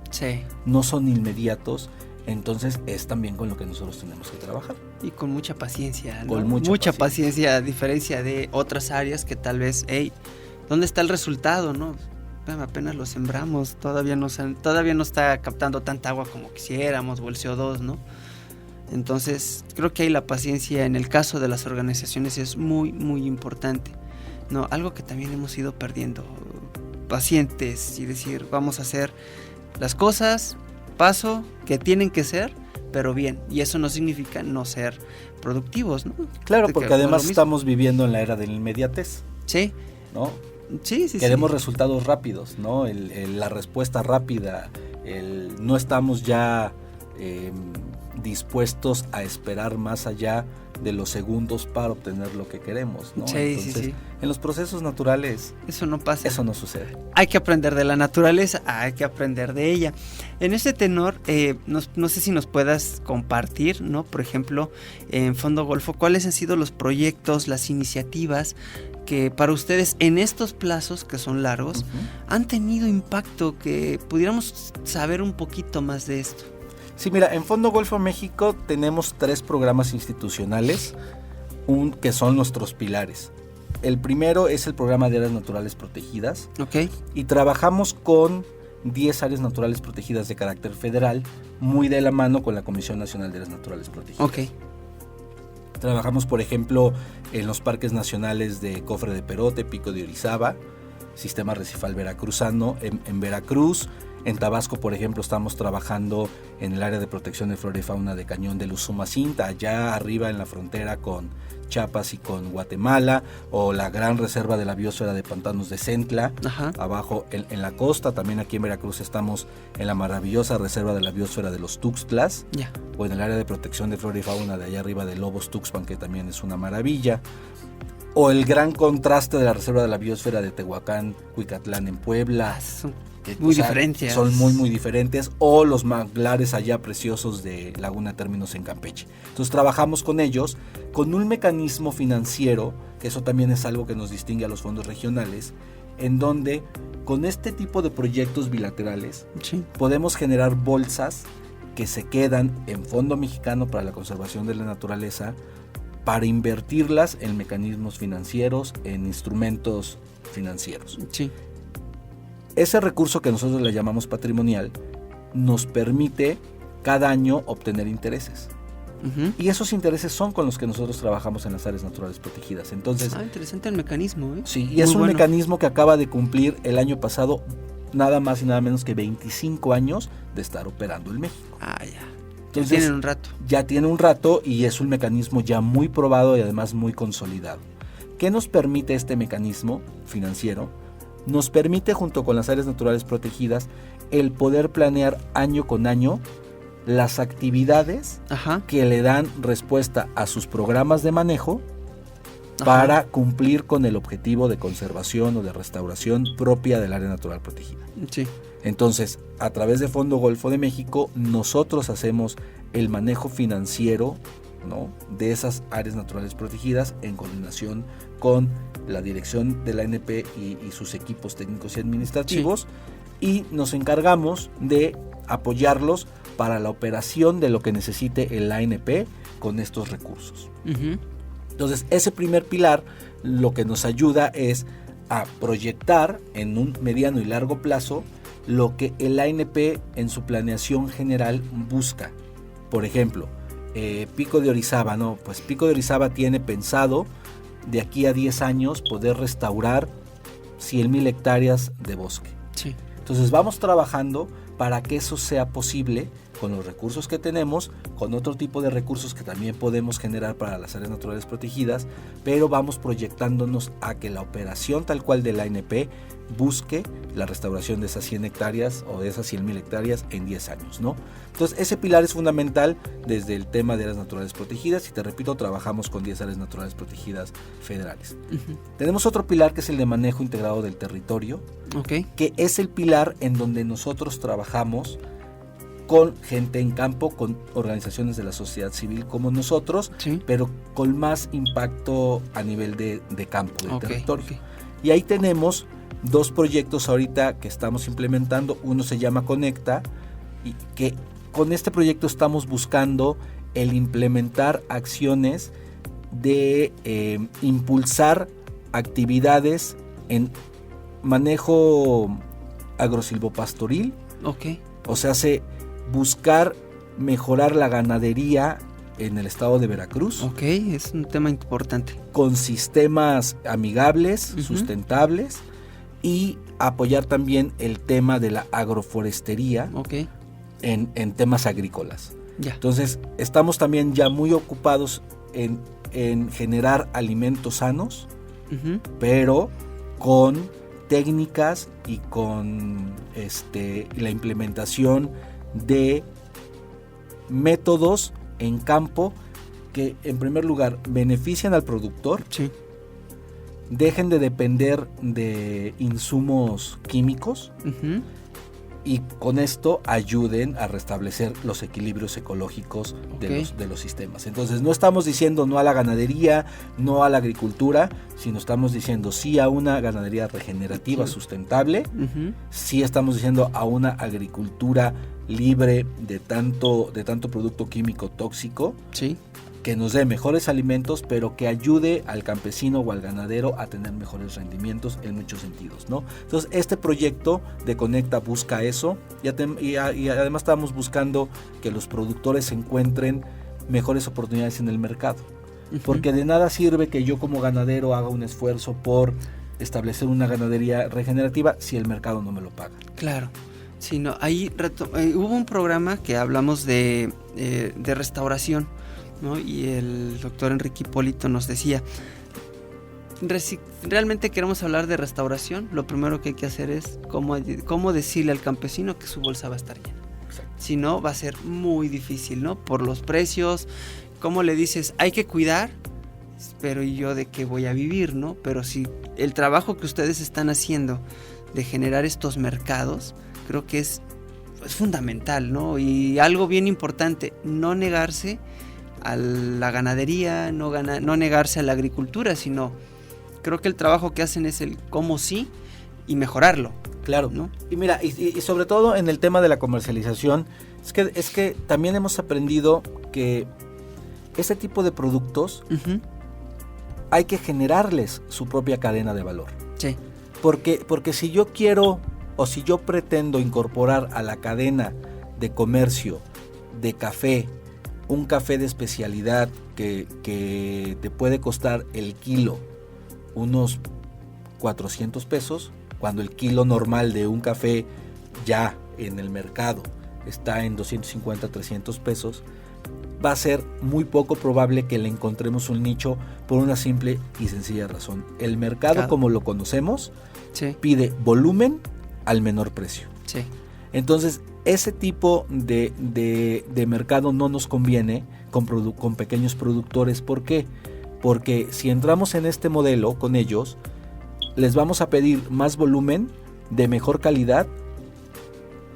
no son inmediatos, entonces es también con lo que nosotros tenemos que trabajar. Y con mucha paciencia, ¿no? Con mucha paciencia, a diferencia de otras áreas que tal vez, ¿dónde está el resultado, no? Apenas lo sembramos, todavía no está captando tanta agua como quisiéramos, o el CO2, ¿no? Entonces, creo que ahí la paciencia en el caso de las organizaciones es muy, muy importante. No, algo que también hemos ido perdiendo, pacientes, y decir, vamos a hacer las cosas, paso, que tienen que ser, pero bien, y eso no significa no ser productivos, ¿no? Claro, porque además estamos viviendo en la era de la inmediatez. Sí. ¿No? Sí. Queremos resultados rápidos, ¿no? La respuesta rápida, no estamos ya dispuestos a esperar más allá de los segundos para obtener lo que queremos, ¿no? Entonces, en los procesos naturales eso no pasa. Eso no sucede. Hay que aprender de la naturaleza, hay que aprender de ella. En este tenor, no sé si nos puedas compartir, ¿no? Por ejemplo, en Fondo Golfo, ¿cuáles han sido los proyectos, las iniciativas que para ustedes en estos plazos, que son largos, han tenido impacto, que pudiéramos saber un poquito más de esto? Sí, mira, en Fondo Golfo México tenemos 3 programas institucionales, que son nuestros pilares. El primero es el programa de áreas naturales protegidas. Y trabajamos con 10 áreas naturales protegidas de carácter federal, muy de la mano con la Comisión Nacional de Áreas Naturales Protegidas. Trabajamos, por ejemplo, en los parques nacionales de Cofre de Perote, Pico de Orizaba, Sistema Arrecifal Veracruzano, en Veracruz. En Tabasco, por ejemplo, estamos trabajando en el área de protección de flora y fauna de Cañón del Usumacinta, allá arriba en la frontera con Chiapas y con Guatemala, o la gran reserva de la biosfera de Pantanos de Centla, abajo en la costa. También aquí en Veracruz estamos en la maravillosa reserva de la biosfera de los Tuxtlas, o en el área de protección de flora y fauna de allá arriba de Lobos Tuxpan, que también es una maravilla. O el gran contraste de la reserva de la biosfera de Tehuacán, Cuicatlán en Puebla. Muy diferentes. Son muy, muy diferentes. O los manglares allá preciosos de Laguna Términos en Campeche. Entonces trabajamos con ellos con un mecanismo financiero, que eso también es algo que nos distingue a los fondos regionales, en donde con este tipo de proyectos bilaterales podemos generar bolsas que se quedan en Fondo Mexicano para la Conservación de la Naturaleza, para invertirlas en mecanismos financieros, en instrumentos financieros. Ese recurso, que nosotros le llamamos patrimonial, nos permite cada año obtener intereses. Y esos intereses son con los que nosotros trabajamos en las áreas naturales protegidas. Entonces, interesante el mecanismo, ¿eh? Sí, y es un mecanismo que acaba de cumplir el año pasado nada más y nada menos que 25 años de estar operando en México. Entonces, tienen un rato. Ya tiene un rato y es un mecanismo ya muy probado y además muy consolidado. ¿Qué nos permite este mecanismo financiero? Nos permite, junto con las áreas naturales protegidas, el poder planear año con año las actividades que le dan respuesta a sus programas de manejo para cumplir con el objetivo de conservación o de restauración propia del área natural protegida. Sí. Entonces, a través de Fondo Golfo de México, nosotros hacemos el manejo financiero, ¿no?, de esas áreas naturales protegidas en coordinación con la dirección de la ANP y sus equipos técnicos y administrativos, y nos encargamos de apoyarlos para la operación de lo que necesite el ANP con estos recursos. Entonces, ese primer pilar lo que nos ayuda es a proyectar en un mediano y largo plazo lo que el ANP en su planeación general busca. Por ejemplo, Pico de Orizaba, ¿no? Pues Pico de Orizaba tiene pensado de aquí a 10 años poder restaurar 100,000 hectáreas de bosque. Sí. Entonces vamos trabajando para que eso sea posible con los recursos que tenemos, con otro tipo de recursos que también podemos generar para las áreas naturales protegidas, pero vamos proyectándonos a que la operación tal cual de la ANP busque la restauración de esas 100 hectáreas o de esas 100,000 hectáreas en 10 años, ¿no? Entonces ese pilar es fundamental desde el tema de áreas naturales protegidas, y te repito, trabajamos con 10 áreas naturales protegidas federales. Tenemos otro pilar que es el de manejo integrado del territorio, que es el pilar en donde nosotros trabajamos con gente en campo, con organizaciones de la sociedad civil como nosotros, pero con más impacto a nivel de campo, del territorio. Y ahí tenemos 2 proyectos ahorita que estamos implementando. Uno se llama Conecta, y que con este proyecto estamos buscando el implementar acciones de impulsar actividades en manejo agrosilvopastoril. O sea, buscar mejorar la ganadería en el estado de Veracruz. Es un tema importante. Con sistemas amigables, sustentables, y apoyar también el tema de la agroforestería en temas agrícolas. Entonces, estamos también ya muy ocupados en generar alimentos sanos, pero con técnicas y con la implementación de métodos en campo que, en primer lugar, benefician al productor, dejen de depender de insumos químicos, y con esto ayuden a restablecer los equilibrios ecológicos de los sistemas. Entonces, no estamos diciendo no a la ganadería, no a la agricultura, sino estamos diciendo sí a una ganadería regenerativa, sustentable, sí estamos diciendo a una agricultura libre de tanto producto químico tóxico, que nos dé mejores alimentos, pero que ayude al campesino o al ganadero a tener mejores rendimientos en muchos sentidos, ¿no? Entonces, este proyecto de Conecta busca eso, y además estamos buscando que los productores encuentren mejores oportunidades en el mercado, porque de nada sirve que yo como ganadero haga un esfuerzo por establecer una ganadería regenerativa si el mercado no me lo paga. Claro. Sí, no, ahí hubo un programa que hablamos de restauración, ¿no? Y el doctor Enrique Hipólito nos decía, realmente queremos hablar de restauración, lo primero que hay que hacer es cómo decirle al campesino que su bolsa va a estar llena. Si no, va a ser muy difícil, ¿no? Por los precios, cómo le dices, hay que cuidar, pero ¿y yo de qué voy a vivir, no? Pero si el trabajo que ustedes están haciendo de generar estos mercados, creo que es fundamental, ¿no? Y algo bien importante, no negarse a la ganadería, no negarse a la agricultura, sino creo que el trabajo que hacen es el cómo sí y mejorarlo. Claro, ¿no? Y mira, y sobre todo en el tema de la comercialización, es que también hemos aprendido que ese tipo de productos hay que generarles su propia cadena de valor. Porque si yo quiero o si yo pretendo incorporar a la cadena de comercio de café un café de especialidad que te puede costar el kilo unos 400 pesos, cuando el kilo normal de un café ya en el mercado está en 250, 300 pesos, va a ser muy poco probable que le encontremos un nicho por una simple y sencilla razón. El mercado como lo conocemos pide volumen al menor precio. Sí. Entonces, ese tipo de mercado no nos conviene con pequeños productores. ¿Por qué? Porque si entramos en este modelo con ellos, les vamos a pedir más volumen, de mejor calidad,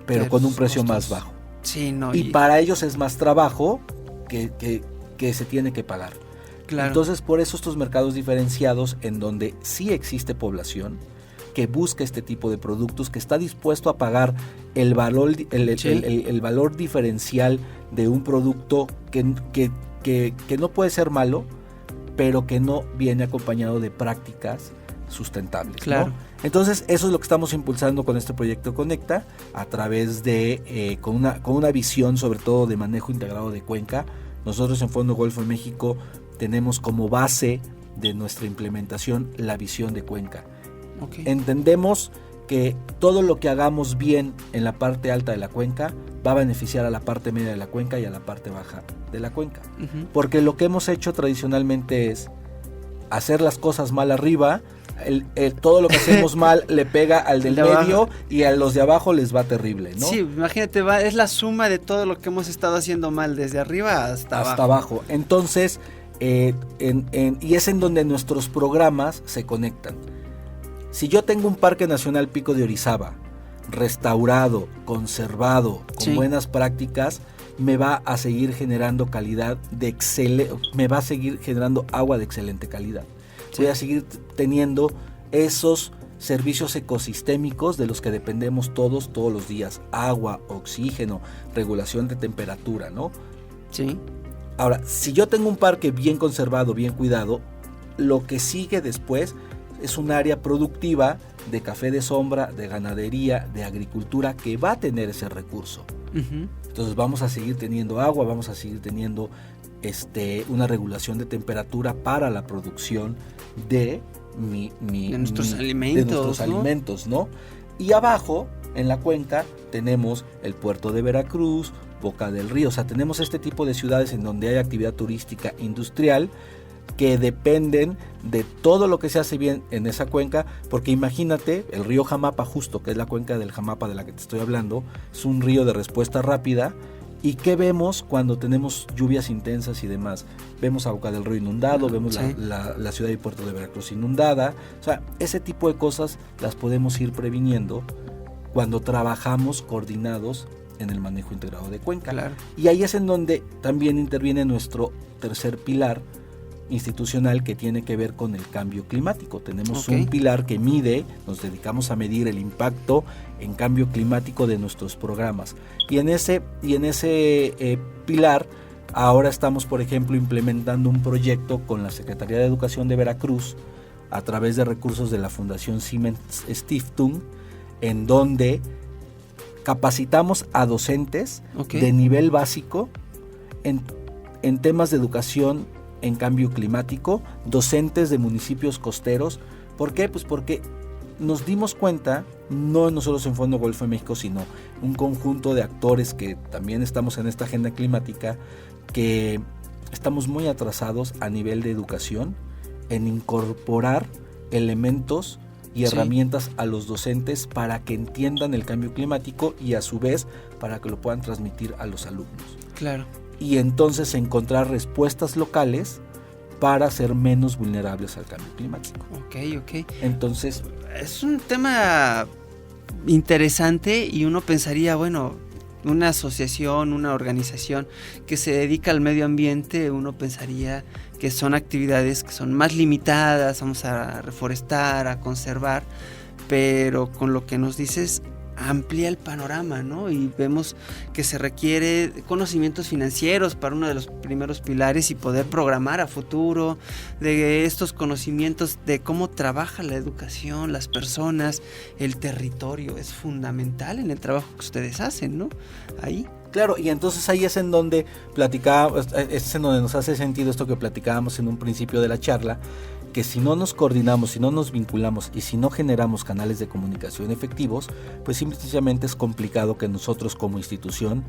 pero con un precio más bajo. Sí, no, y para ellos es más trabajo que se tiene que pagar. Claro. Entonces, por eso estos mercados diferenciados, en donde sí existe población que busca este tipo de productos, que está dispuesto a pagar el valor diferencial de un producto que no puede ser malo, pero que no viene acompañado de prácticas sustentables. Claro. ¿No? Entonces, eso es lo que estamos impulsando con este proyecto Conecta, a través de, con una visión sobre todo de manejo integrado de cuenca. Nosotros en Fondo Golfo de México tenemos como base de nuestra implementación la visión de cuenca. Okay. Entendemos que todo lo que hagamos bien en la parte alta de la cuenca va a beneficiar a la parte media de la cuenca y a la parte baja de la cuenca. Uh-huh. Porque lo que hemos hecho tradicionalmente es hacer las cosas mal arriba, todo lo que hacemos mal le pega al del medio abajo, y a los de abajo les va terrible, ¿no? Sí, imagínate, es la suma de todo lo que hemos estado haciendo mal, desde arriba hasta abajo. Entonces, y es en donde nuestros programas se conectan. Si yo tengo un Parque Nacional Pico de Orizaba restaurado, conservado, con buenas prácticas, me va a seguir generando me va a seguir generando agua de excelente calidad. Voy a seguir teniendo esos servicios ecosistémicos de los que dependemos todos los días: agua, oxígeno, regulación de temperatura, ¿no? Sí. Ahora, si yo tengo un parque bien conservado, bien cuidado, lo que sigue después es un área productiva de café de sombra, de ganadería, de agricultura, que va a tener ese recurso. Uh-huh. Entonces vamos a seguir teniendo agua, vamos a seguir teniendo una regulación de temperatura para la producción de nuestros alimentos, ¿no? Y abajo, en la cuenca, tenemos el puerto de Veracruz, Boca del Río. O sea, tenemos este tipo de ciudades en donde hay actividad turística industrial que dependen de todo lo que se hace bien en esa cuenca, porque imagínate, el río Jamapa, justo, que es la cuenca del Jamapa de la que te estoy hablando, es un río de respuesta rápida. ¿Y qué vemos cuando tenemos lluvias intensas y demás? Vemos a Boca del Río inundado, vemos la ciudad y puerto de Veracruz inundada. O sea, ese tipo de cosas las podemos ir previniendo cuando trabajamos coordinados en el manejo integrado de cuenca. Claro. Y ahí es en donde también interviene nuestro tercer pilar institucional, que tiene que ver con el cambio climático. Tenemos un pilar que mide, nos dedicamos a medir el impacto en cambio climático de nuestros programas. Y en ese pilar, ahora estamos, por ejemplo, implementando un proyecto con la Secretaría de Educación de Veracruz, a través de recursos de la Fundación Siemens Stiftung, en donde capacitamos a docentes de nivel básico en temas de educación en cambio climático, docentes de municipios costeros. ¿Por qué? Pues porque nos dimos cuenta, no nosotros en Fondo Golfo de México, sino un conjunto de actores que también estamos en esta agenda climática, que estamos muy atrasados a nivel de educación en incorporar elementos y herramientas a los docentes para que entiendan el cambio climático y a su vez para que lo puedan transmitir a los alumnos. Claro. Y entonces encontrar respuestas locales para ser menos vulnerables al cambio climático. Ok. Entonces, es un tema interesante y uno pensaría, bueno, una asociación, una organización que se dedica al medio ambiente, uno pensaría que son actividades que son más limitadas, vamos a reforestar, a conservar, pero con lo que nos dices amplía el panorama, ¿no? Y vemos que se requiere conocimientos financieros para uno de los primeros pilares y poder programar a futuro, de estos conocimientos de cómo trabaja la educación, las personas, el territorio, es fundamental en el trabajo que ustedes hacen, ¿no? Ahí. Claro, y entonces ahí es en donde platicábamos, es en donde nos hace sentido esto que platicábamos en un principio de la charla, porque si no nos coordinamos, si no nos vinculamos y si no generamos canales de comunicación efectivos, pues simplemente es complicado que nosotros como institución,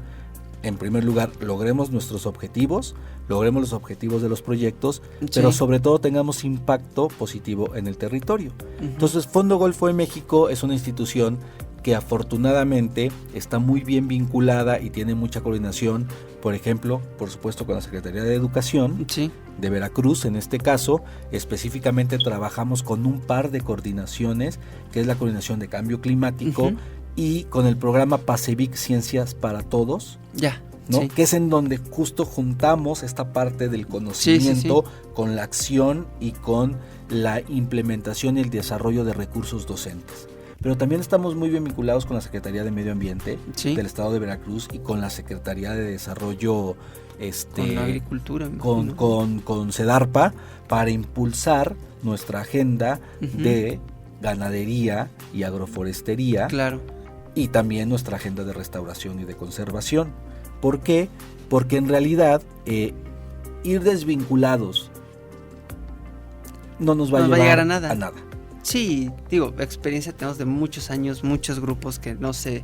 en primer lugar, logremos nuestros objetivos, logremos los objetivos de los proyectos, sí, pero sobre todo tengamos impacto positivo en el territorio. Entonces, Fondo Golfo de México es una institución que afortunadamente está muy bien vinculada y tiene mucha coordinación, por ejemplo, por supuesto con la Secretaría de Educación, sí, de Veracruz. En este caso, específicamente trabajamos con un par de coordinaciones, que es la coordinación de cambio climático, y con el programa PASEVIC Ciencias para Todos, ¿no? Sí, que es en donde justo juntamos esta parte del conocimiento con la acción y con la implementación y el desarrollo de recursos docentes. Pero también estamos muy bien vinculados con la Secretaría de Medio Ambiente del Estado de Veracruz y con la Secretaría de Desarrollo con la agricultura, con SEDARPA, para impulsar nuestra agenda de ganadería y agroforestería. Claro. Y también nuestra agenda de restauración y de conservación. ¿Por qué? Porque en realidad ir desvinculados no nos va a llevar a nada. Sí, digo, experiencia tenemos de muchos años, muchos grupos que no sé,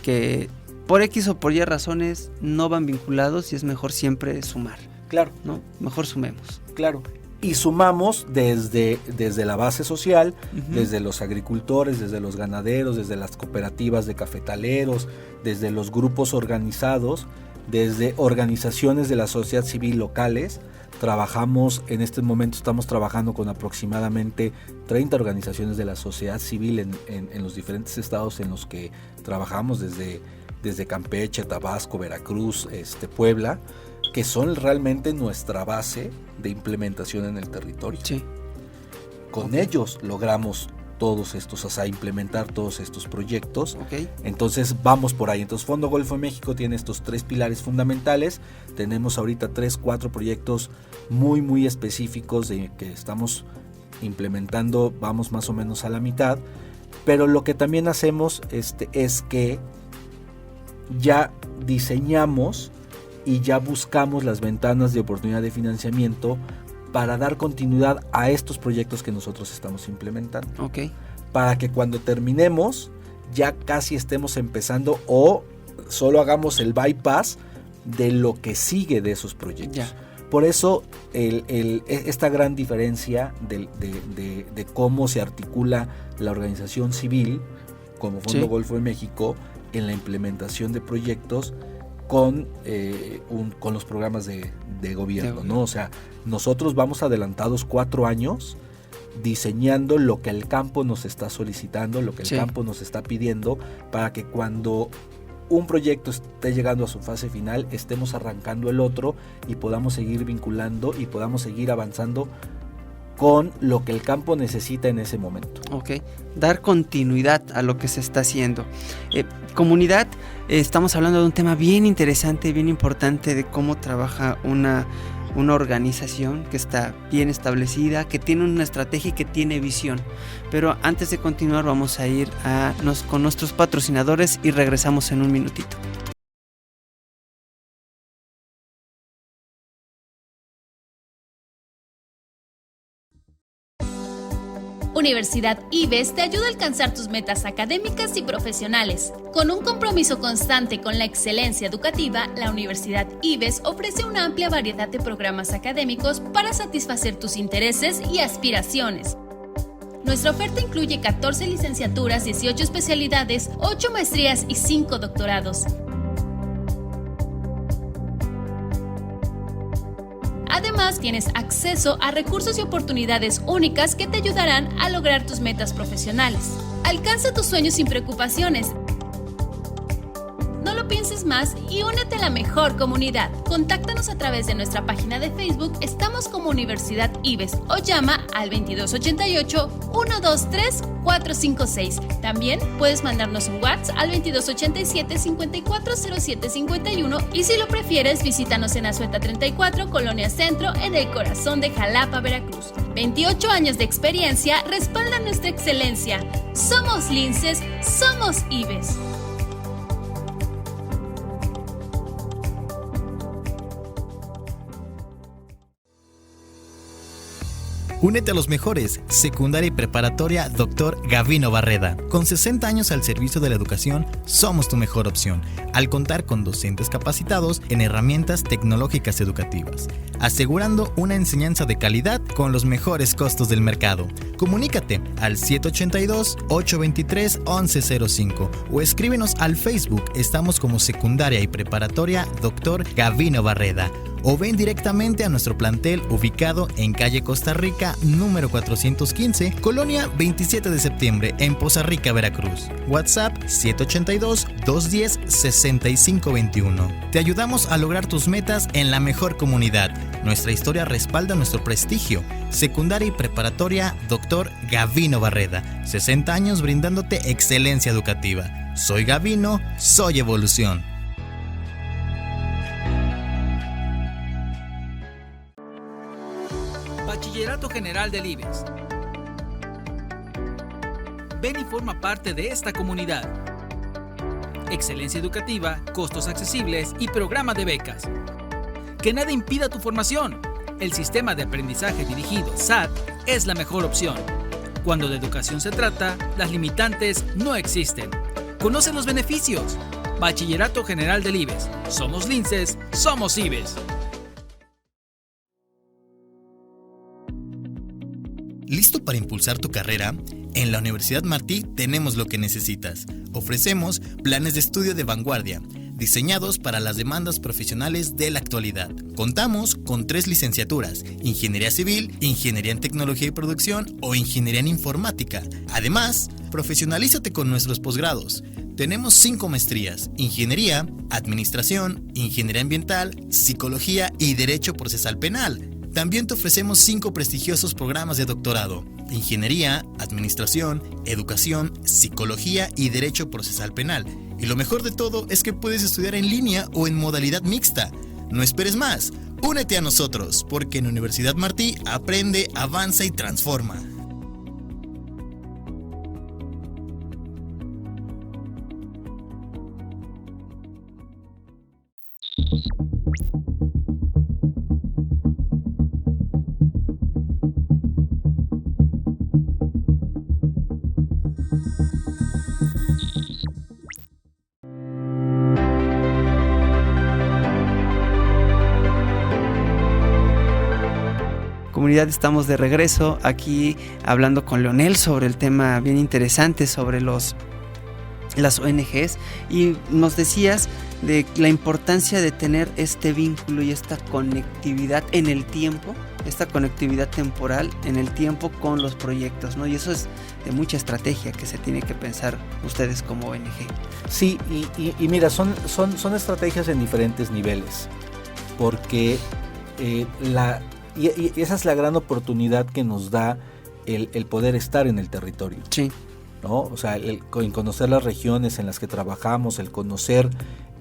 que por X o por Y razones no van vinculados y es mejor siempre sumar. Claro. ¿No? Mejor sumemos. Claro. Y sumamos desde la base social, desde los agricultores, desde los ganaderos, desde las cooperativas de cafetaleros, desde los grupos organizados, desde organizaciones de la sociedad civil locales. Trabajamos, en este momento estamos trabajando con aproximadamente 30 organizaciones de la sociedad civil en los diferentes estados en los que trabajamos, desde Campeche, Tabasco, Veracruz, Puebla, que son realmente nuestra base de implementación en el territorio. Sí. Con ellos logramos todos estos, o sea, implementar todos estos proyectos. Entonces vamos por ahí. Entonces Fondo Golfo de México tiene estos 3 pilares fundamentales. Tenemos ahorita 3-4 proyectos muy muy específicos que estamos implementando, vamos más o menos a la mitad. Pero lo que también hacemos es que ya diseñamos y ya buscamos las ventanas de oportunidad de financiamiento para dar continuidad a estos proyectos que nosotros estamos implementando. Para que cuando terminemos ya casi estemos empezando o solo hagamos el bypass de lo que sigue de esos proyectos. Por eso esta gran diferencia de cómo se articula la organización civil como Fondo Golfo de México en la implementación de proyectos con los programas de gobierno, ¿no? O sea, nosotros vamos adelantados 4 años diseñando lo que el campo nos está solicitando, lo que el campo nos está pidiendo, para que cuando un proyecto esté llegando a su fase final, estemos arrancando el otro y podamos seguir vinculando y podamos seguir avanzando con lo que el campo necesita en ese momento. Dar continuidad a lo que se está haciendo. Comunidad, estamos hablando de un tema bien interesante, bien importante de cómo trabaja una organización que está bien establecida, que tiene una estrategia y que tiene visión. Pero antes de continuar vamos a ir con nuestros patrocinadores y regresamos en un minutito. Universidad IBES te ayuda a alcanzar tus metas académicas y profesionales. Con un compromiso constante con la excelencia educativa, la Universidad IBES ofrece una amplia variedad de programas académicos para satisfacer tus intereses y aspiraciones. Nuestra oferta incluye 14 licenciaturas, 18 especialidades, 8 maestrías y 5 doctorados. Además, tienes acceso a recursos y oportunidades únicas que te ayudarán a lograr tus metas profesionales. Alcanza tus sueños sin preocupaciones. No lo pienses más y únete a la mejor comunidad. Contáctanos a través de nuestra página de Facebook, estamos como Universidad IBES, o llama al 2288-123-456. También puedes mandarnos un WhatsApp al 2287-540751 y si lo prefieres, visítanos en Azueta 34, Colonia Centro, en el corazón de Jalapa, Veracruz. 28 años de experiencia respaldan nuestra excelencia. Somos Linces, somos IBES. Únete a los mejores, secundaria y preparatoria Dr. Gavino Barreda. Con 60 años al servicio de la educación, somos tu mejor opción, al contar con docentes capacitados en herramientas tecnológicas educativas, asegurando una enseñanza de calidad con los mejores costos del mercado. Comunícate al 782-823-1105 o escríbenos al Facebook. Estamos como secundaria y preparatoria Dr. Gavino Barreda. O ven directamente a nuestro plantel ubicado en calle Costa Rica, número 415, Colonia 27 de septiembre, en Poza Rica, Veracruz. WhatsApp 782-210-6521. Te ayudamos a lograr tus metas en la mejor comunidad. Nuestra historia respalda nuestro prestigio. Secundaria y preparatoria Dr. Gavino Barreda. 60 años brindándote excelencia educativa. Soy Gavino, soy evolución. Bachillerato General del IVES. Ven y forma parte de esta comunidad. Excelencia educativa, costos accesibles y programa de becas. Que nada impida tu formación. El sistema de aprendizaje dirigido SAT es la mejor opción. Cuando de educación se trata, las limitantes no existen. Conoce los beneficios. Bachillerato General del IVES. Somos linces, somos IVES. ¿Listo para impulsar tu carrera? En la Universidad Martí tenemos lo que necesitas. Ofrecemos planes de estudio de vanguardia, diseñados para las demandas profesionales de la actualidad. Contamos con 3 licenciaturas: Ingeniería Civil, Ingeniería en Tecnología y Producción o Ingeniería en Informática. Además, profesionalízate con nuestros posgrados. Tenemos 5 maestrías: Ingeniería, Administración, Ingeniería Ambiental, Psicología y Derecho Procesal Penal. También te ofrecemos 5 prestigiosos programas de doctorado: Ingeniería, Administración, Educación, Psicología y Derecho Procesal Penal. Y lo mejor de todo es que puedes estudiar en línea o en modalidad mixta. No esperes más, únete a nosotros, porque en Universidad Martí aprende, avanza y transforma. Comunidad, estamos de regreso aquí hablando con Leonel sobre el tema bien interesante sobre las ONGs, y nos decías de la importancia de tener este vínculo y esta conectividad en el tiempo, esta conectividad temporal en el tiempo con los proyectos, ¿no? Y eso es de mucha estrategia que se tiene que pensar ustedes como ONG. Sí, y mira, son estrategias en diferentes niveles, porque y esa es la gran oportunidad que nos da el poder estar en el territorio. Sí. ¿No? O sea, el conocer las regiones en las que trabajamos, el conocer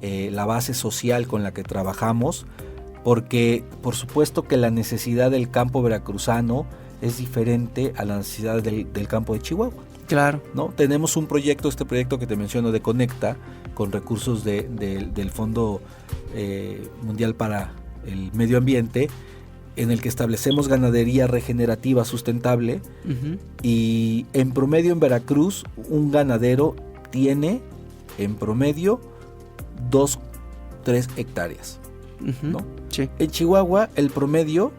la base social con la que trabajamos, porque por supuesto que la necesidad del campo veracruzano es diferente a la necesidad del campo de Chihuahua. Claro. ¿No? Tenemos un proyecto, este proyecto que te menciono de Conecta, con recursos del Fondo Mundial para el Medio Ambiente, en el que establecemos ganadería regenerativa sustentable. Uh-huh. Y en promedio en Veracruz un ganadero tiene en promedio 2-3 hectáreas. Uh-huh. ¿No? Sí. En Chihuahua el promedio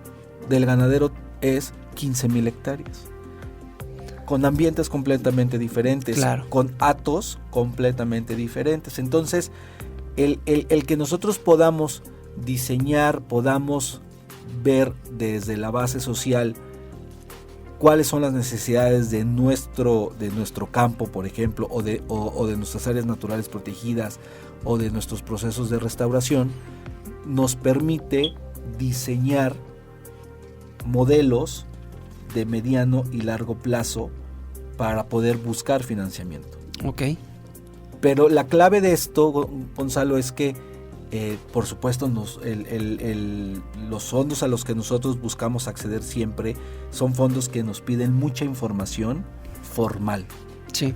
del ganadero es 15,000 hectáreas. Con ambientes completamente diferentes, claro, con hatos completamente diferentes. Entonces, el que nosotros podamos diseñar, podamos ver desde la base social cuáles son las necesidades de nuestro campo, por ejemplo, o de nuestras áreas naturales protegidas, o de nuestros procesos de restauración, nos permite diseñar modelos de mediano y largo plazo para poder buscar financiamiento. Ok. Pero la clave de esto, Gonzalo, es que por supuesto los fondos a los que nosotros buscamos acceder siempre son fondos que nos piden mucha información formal. Sí.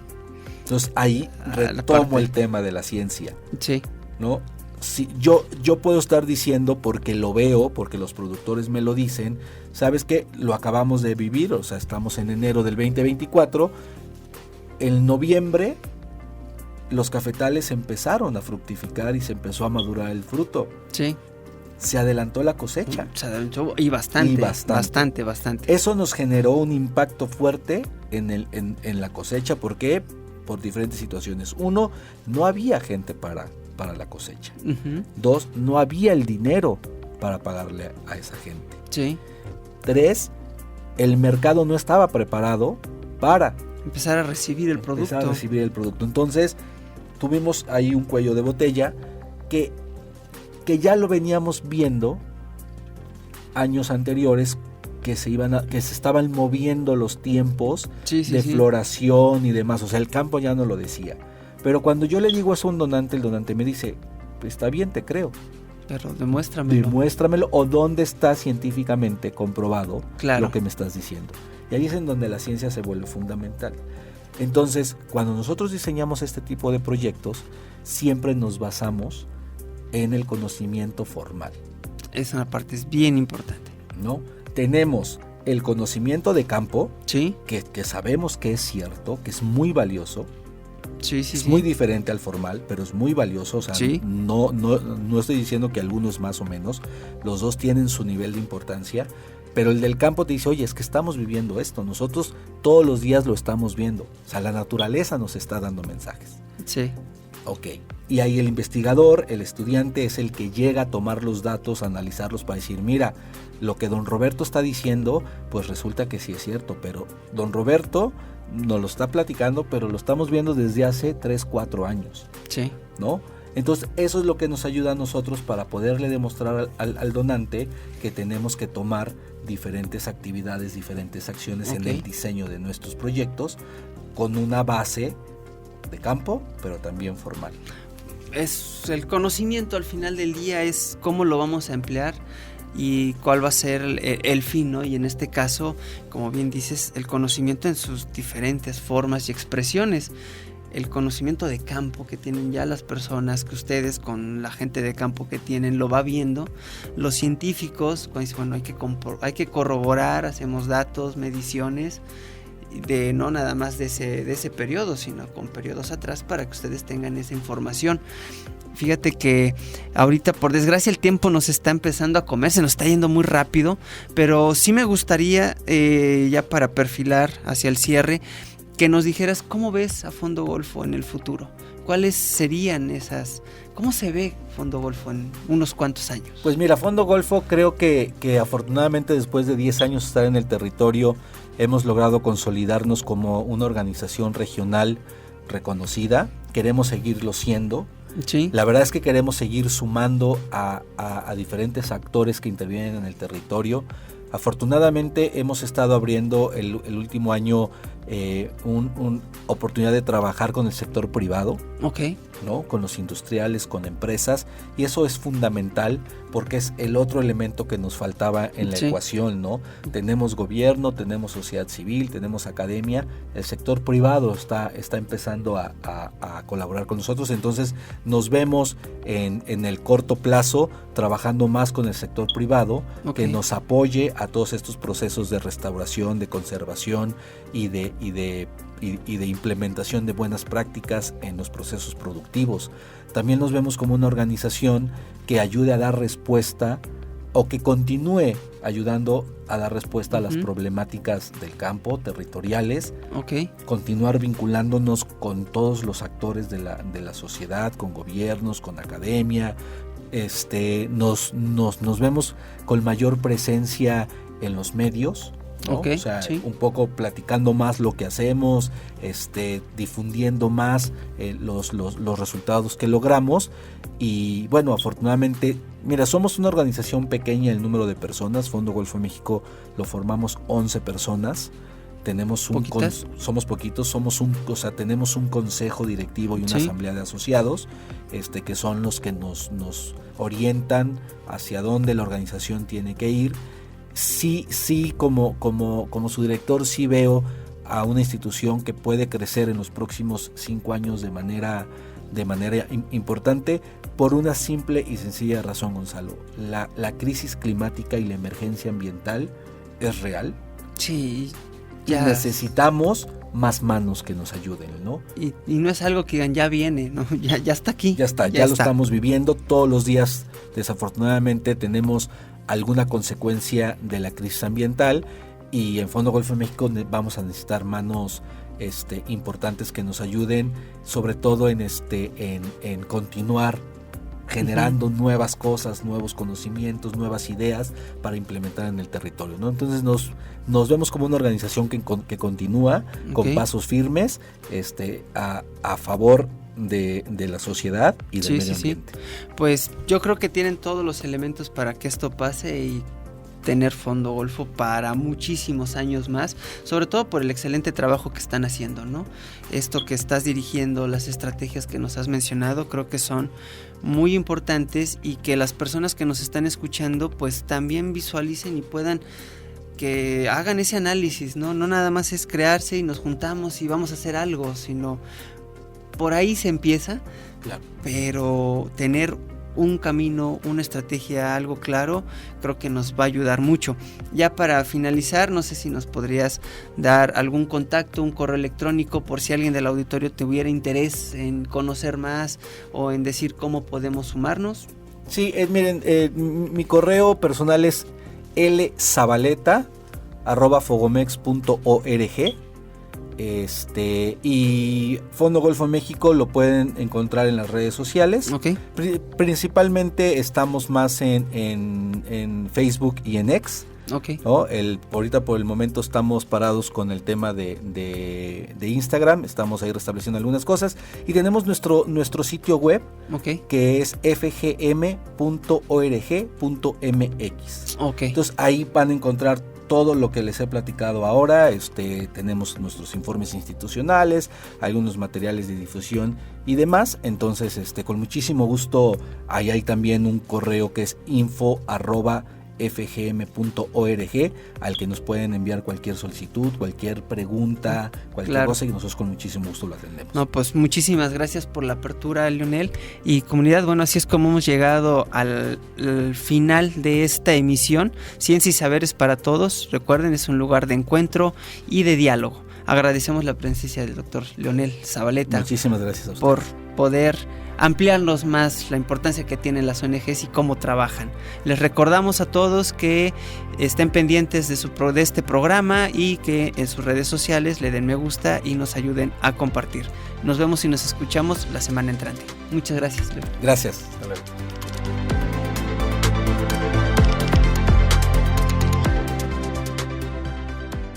Entonces ahí retomo el tema de la ciencia. Sí. ¿No? si yo puedo estar diciendo, porque lo veo, porque los productores me lo dicen, ¿sabes qué? Lo acabamos de vivir, o sea, estamos en enero del 2024, en noviembre los cafetales empezaron a fructificar y se empezó a madurar el fruto. Sí. Se adelantó la cosecha. Se adelantó y bastante. Eso nos generó un impacto fuerte en la cosecha. ¿Por qué? Por diferentes situaciones. 1, no había gente para la cosecha. 2, no había el dinero para pagarle a esa gente. Sí. 3, el mercado no estaba preparado para empezar a recibir el producto. Entonces, tuvimos ahí un cuello de botella que ya lo veníamos viendo años anteriores, que se estaban moviendo los tiempos de floración y demás. O sea, el campo ya no lo decía. Pero cuando yo le digo eso a un donante, el donante me dice, está bien, te creo. Pero demuéstramelo. Demuéstramelo, o dónde está científicamente comprobado lo que me estás diciendo. Y ahí es en donde la ciencia se vuelve fundamental. Entonces, cuando nosotros diseñamos este tipo de proyectos, siempre nos basamos en el conocimiento formal. Esa parte es bien importante, ¿no? Tenemos el conocimiento de campo, ¿sí? que sabemos que es cierto, que es muy valioso. Es muy diferente al formal, pero es muy valioso. O sea, no estoy diciendo que algunos más o menos, los dos tienen su nivel de importancia, pero el del campo te dice, oye, es que estamos viviendo esto, nosotros todos los días lo estamos viendo. O sea, la naturaleza nos está dando mensajes. Sí. Ok. Y ahí el investigador, el estudiante, es el que llega a tomar los datos, a analizarlos para decir, mira, lo que don Roberto está diciendo, pues resulta que sí es cierto, pero don Roberto nos lo está platicando, pero lo estamos viendo desde hace 3-4 años. Sí. ¿No? Entonces, eso es lo que nos ayuda a nosotros para poderle demostrar al donante que tenemos que tomar diferentes actividades, diferentes acciones en el diseño de nuestros proyectos, con una base de campo, pero también formal. Es el conocimiento al final del día, es cómo lo vamos a emplear y cuál va a ser el fin, ¿no? Y en este caso, como bien dices, el conocimiento en sus diferentes formas y expresiones. El conocimiento de campo que tienen ya las personas, que ustedes con la gente de campo que tienen lo va viendo. Los científicos, bueno, hay que corroborar, hacemos datos, mediciones, de no nada más de ese periodo, sino con periodos atrás, para que ustedes tengan esa información. Fíjate que ahorita, por desgracia, el tiempo nos está empezando a comer, se nos está yendo muy rápido, pero sí me gustaría, ya para perfilar hacia el cierre, que nos dijeras cómo ves a Fondo Golfo en el futuro. ¿Cuáles serían cómo se ve Fondo Golfo en unos cuantos años? Pues mira, Fondo Golfo creo que afortunadamente después de 10 años de estar en el territorio, hemos logrado consolidarnos como una organización regional reconocida. Queremos seguirlo siendo. Sí. La verdad es que queremos seguir sumando a diferentes actores que intervienen en el territorio. Afortunadamente hemos estado abriendo el último año una oportunidad de trabajar con el sector privado, ¿no? Con los industriales, con empresas, y eso es fundamental porque es el otro elemento que nos faltaba en la ecuación, ¿no? Tenemos gobierno, tenemos sociedad civil, tenemos academia, el sector privado está empezando a colaborar con nosotros, entonces nos vemos en el corto plazo trabajando más con el sector privado, que nos apoye a todos estos procesos de restauración, de conservación y de implementación de buenas prácticas en los procesos productivos. También nos vemos como una organización que ayude a dar respuesta o que continúe ayudando a dar respuesta a las problemáticas del campo, territoriales, continuar vinculándonos con todos los actores de la sociedad, con gobiernos, con academia. Nos vemos con mayor presencia en los medios, ¿no? O sea, un poco platicando más lo que hacemos, difundiendo más los resultados que logramos. Y bueno, afortunadamente, mira, somos una organización pequeña en el número de personas. Fondo Golfo México lo formamos 11 personas. Somos poquitos, tenemos un consejo directivo y una asamblea de asociados, que son los que nos orientan hacia dónde la organización tiene que ir. Sí, como su director, sí veo a una institución que puede crecer en los próximos 5 años de manera de manera importante por una simple y sencilla razón, Gonzalo. La crisis climática y la emergencia ambiental es real. Sí, ya. Y necesitamos más manos que nos ayuden, ¿no? Y no es algo que ya viene, ¿no? Ya está aquí. Ya está, ya lo estamos viviendo todos los días. Desafortunadamente tenemos alguna consecuencia de la crisis ambiental y en Fondo Golfo de México vamos a necesitar manos importantes que nos ayuden, sobre todo en continuar generando nuevas cosas, nuevos conocimientos, nuevas ideas para implementar en el territorio, ¿no? Entonces nos vemos como una organización que continúa con pasos firmes a favor de la sociedad y del medio ambiente. Pues yo creo que tienen todos los elementos para que esto pase y tener Fondo Golfo para muchísimos años más, sobre todo por el excelente trabajo que están haciendo, ¿no? Esto que estás dirigiendo, las estrategias que nos has mencionado, creo que son muy importantes y que las personas que nos están escuchando pues también visualicen y puedan que hagan ese análisis, ¿no? No nada más es crearse y nos juntamos y vamos a hacer algo, sino por ahí se empieza, claro. Pero tener un camino, una estrategia, algo claro, creo que nos va a ayudar mucho. Ya para finalizar, no sé si nos podrías dar algún contacto, un correo electrónico, por si alguien del auditorio tuviera interés en conocer más o en decir cómo podemos sumarnos. Sí, miren, mi correo personal es lzabaleta@fogomex.org. Y Fondo Golfo México lo pueden encontrar en las redes sociales. Okay. Principalmente estamos más en Facebook y en X. Okay. ¿No? Ahorita por el momento estamos parados con el tema de Instagram, estamos ahí restableciendo algunas cosas y tenemos nuestro sitio web, que es fgm.org.mx. Entonces ahí van a encontrar todo lo que les he platicado ahora. Tenemos nuestros informes institucionales, algunos materiales de difusión y demás. Entonces con muchísimo gusto ahí hay también un correo que es info@fgm.org al que nos pueden enviar cualquier solicitud, cualquier pregunta, cualquier cosa, y nosotros con muchísimo gusto lo atendemos. No, pues muchísimas gracias por la apertura, Leonel. Y comunidad, bueno, así es como hemos llegado al final de esta emisión. Ciencia y Saberes para Todos. Recuerden, es un lugar de encuentro y de diálogo. Agradecemos la presencia del doctor Leonel Zabaleta. Muchísimas gracias a usted. Por poder ampliarnos más la importancia que tienen las ONGs y cómo trabajan. Les recordamos a todos que estén pendientes de este programa y que en sus redes sociales le den me gusta y nos ayuden a compartir. Nos vemos y nos escuchamos la semana entrante. Muchas gracias, Leo. Gracias. Hasta luego.